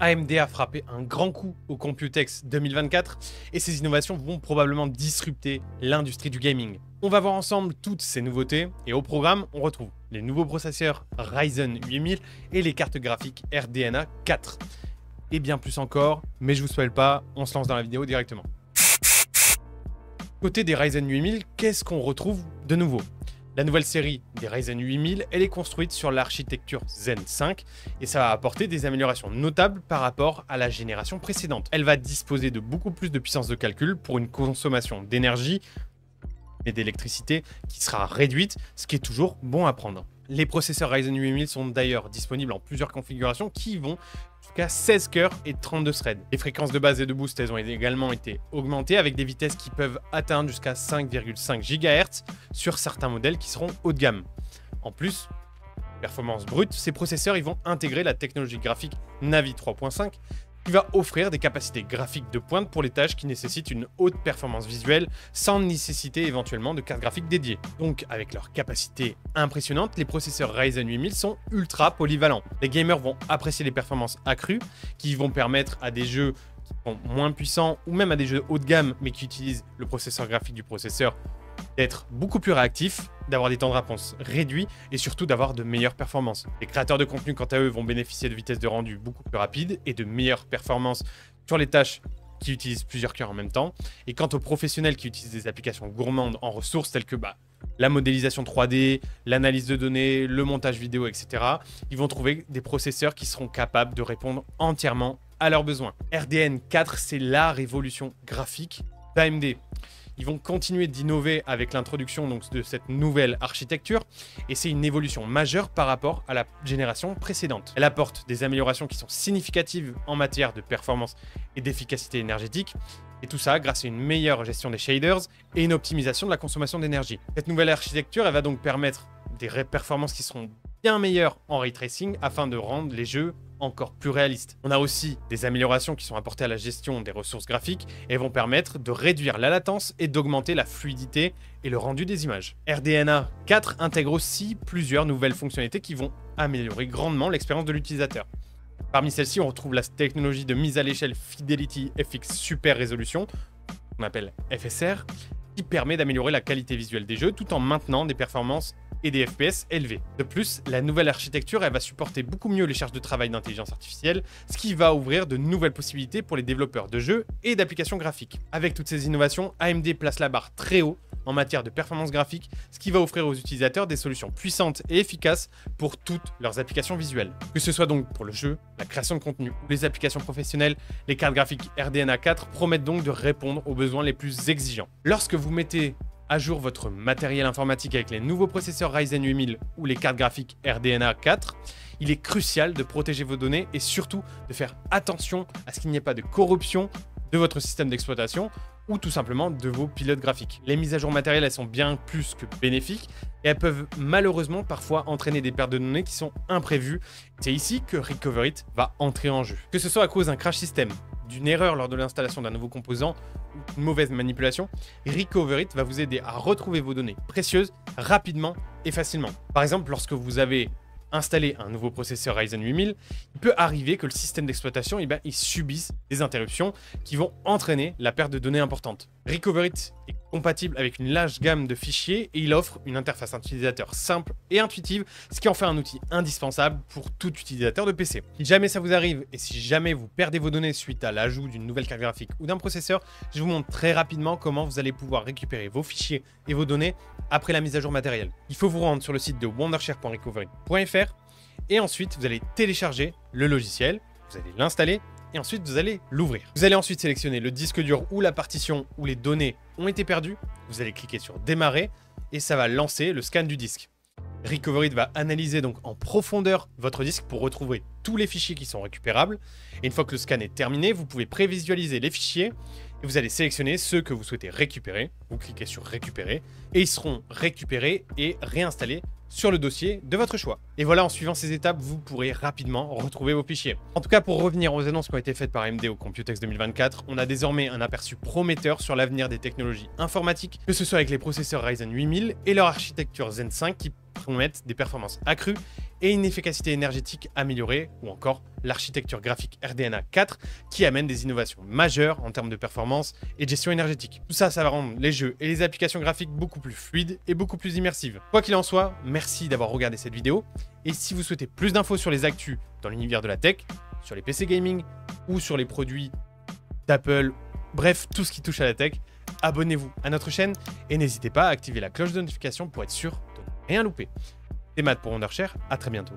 AMD a frappé un grand coup au Computex 2024 et ces innovations vont probablement disrupter l'industrie du gaming. On va voir ensemble toutes ces nouveautés et au programme, on retrouve les nouveaux processeurs Ryzen 8000 et les cartes graphiques RDNA 4. Et bien plus encore, mais je vous spoil pas, on se lance dans la vidéo directement. Côté des Ryzen 8000, qu'est-ce qu'on retrouve de nouveau ? La nouvelle série des Ryzen 8000, elle est construite sur l'architecture Zen 5 et ça va apporter des améliorations notables par rapport à la génération précédente. Elle va disposer de beaucoup plus de puissance de calcul pour une consommation d'énergie et d'électricité qui sera réduite, ce qui est toujours bon à prendre. Les processeurs Ryzen 8000 sont d'ailleurs disponibles en plusieurs configurations qui vont jusqu'à 16 cœurs et 32 threads. Les fréquences de base et de boost, elles ont également été augmentées avec des vitesses qui peuvent atteindre jusqu'à 5,5 GHz sur certains modèles qui seront haut de gamme. En plus, performance brute, ces processeurs ils vont intégrer la technologie graphique Navi 3.5 qui va offrir des capacités graphiques de pointe pour les tâches qui nécessitent une haute performance visuelle sans nécessiter éventuellement de carte graphique dédiée. Donc avec leur capacité impressionnante, les processeurs Ryzen 8000 sont ultra polyvalents. Les gamers vont apprécier les performances accrues qui vont permettre à des jeux qui sont moins puissants ou même à des jeux haut de gamme mais qui utilisent le processeur graphique du processeur d'être beaucoup plus réactifs, d'avoir des temps de réponse réduits et surtout d'avoir de meilleures performances. Les créateurs de contenu, quant à eux, vont bénéficier de vitesses de rendu beaucoup plus rapides et de meilleures performances sur les tâches qui utilisent plusieurs cœurs en même temps. Et quant aux professionnels qui utilisent des applications gourmandes en ressources telles que la modélisation 3D, l'analyse de données, le montage vidéo, etc., ils vont trouver des processeurs qui seront capables de répondre entièrement à leurs besoins. RDN 4, c'est la révolution graphique d'AMD. Ils vont continuer d'innover avec l'introduction de cette nouvelle architecture et c'est une évolution majeure par rapport à la génération précédente. Elle apporte des améliorations qui sont significatives en matière de performance et d'efficacité énergétique et tout ça grâce à une meilleure gestion des shaders et une optimisation de la consommation d'énergie. Cette nouvelle architecture, elle va donc permettre des performances qui seront bien meilleures en ray tracing afin de rendre les jeux encore plus réalistes. On a aussi des améliorations qui sont apportées à la gestion des ressources graphiques et vont permettre de réduire la latence et d'augmenter la fluidité et le rendu des images. RDNA 4 intègre aussi plusieurs nouvelles fonctionnalités qui vont améliorer grandement l'expérience de l'utilisateur. Parmi celles-ci, on retrouve la technologie de mise à l'échelle Fidelity FX Super Résolution, qu'on appelle FSR, qui permet d'améliorer la qualité visuelle des jeux tout en maintenant des performances et des FPS élevés. De plus, la nouvelle architecture, elle va supporter beaucoup mieux les charges de travail d'intelligence artificielle, ce qui va ouvrir de nouvelles possibilités pour les développeurs de jeux et d'applications graphiques. Avec toutes ces innovations, AMD place la barre très haut en matière de performance graphique, ce qui va offrir aux utilisateurs des solutions puissantes et efficaces pour toutes leurs applications visuelles. Que ce soit donc pour le jeu, la création de contenu ou les applications professionnelles, les cartes graphiques RDNA 4 promettent donc de répondre aux besoins les plus exigeants. Lorsque vous mettez à jour votre matériel informatique avec les nouveaux processeurs Ryzen 8000 ou les cartes graphiques RDNA 4, il est crucial de protéger vos données et surtout de faire attention à ce qu'il n'y ait pas de corruption de votre système d'exploitation ou tout simplement de vos pilotes graphiques. Les mises à jour matérielles, elles sont bien plus que bénéfiques et elles peuvent malheureusement parfois entraîner des pertes de données qui sont imprévues. C'est ici que Recoverit va entrer en jeu. Que ce soit à cause d'un crash system, d'une erreur lors de l'installation d'un nouveau composant ou une mauvaise manipulation, Recoverit va vous aider à retrouver vos données précieuses rapidement et facilement. Par exemple, lorsque vous avez installé un nouveau processeur Ryzen 8000, il peut arriver que le système d'exploitation il subisse des interruptions qui vont entraîner la perte de données importante. Recoverit est compatible avec une large gamme de fichiers et il offre une interface utilisateur simple et intuitive, ce qui en fait un outil indispensable pour tout utilisateur de PC. Si jamais ça vous arrive et si jamais vous perdez vos données suite à l'ajout d'une nouvelle carte graphique ou d'un processeur, je vous montre très rapidement comment vous allez pouvoir récupérer vos fichiers et vos données après la mise à jour matérielle. Il faut vous rendre sur le site de wondershare.recoverit.fr et ensuite vous allez télécharger le logiciel, vous allez l'installer et ensuite vous allez l'ouvrir. Vous allez ensuite sélectionner le disque dur ou la partition où les données ont été perdues. Vous allez cliquer sur démarrer et ça va lancer le scan du disque. Recoverit va analyser donc en profondeur votre disque pour retrouver tous les fichiers qui sont récupérables. Et une fois que le scan est terminé, vous pouvez prévisualiser les fichiers et vous allez sélectionner ceux que vous souhaitez récupérer. Vous cliquez sur récupérer et ils seront récupérés et réinstallés sur le dossier de votre choix. Et voilà, en suivant ces étapes, vous pourrez rapidement retrouver vos fichiers. En tout cas, pour revenir aux annonces qui ont été faites par AMD au Computex 2024, on a désormais un aperçu prometteur sur l'avenir des technologies informatiques, que ce soit avec les processeurs Ryzen 8000 et leur architecture Zen 5 qui promettent des performances accrues et une efficacité énergétique améliorée, ou encore l'architecture graphique RDNA 4 qui amène des innovations majeures en termes de performance et de gestion énergétique. Tout ça, ça va rendre les jeux et les applications graphiques beaucoup plus fluides et beaucoup plus immersives. Quoi qu'il en soit, merci d'avoir regardé cette vidéo, et si vous souhaitez plus d'infos sur les actus dans l'univers de la tech, sur les PC gaming ou sur les produits d'Apple, bref, tout ce qui touche à la tech, abonnez-vous à notre chaîne et n'hésitez pas à activer la cloche de notification pour être sûr de ne rien louper. C'est Matt pour Wondershare, à très bientôt.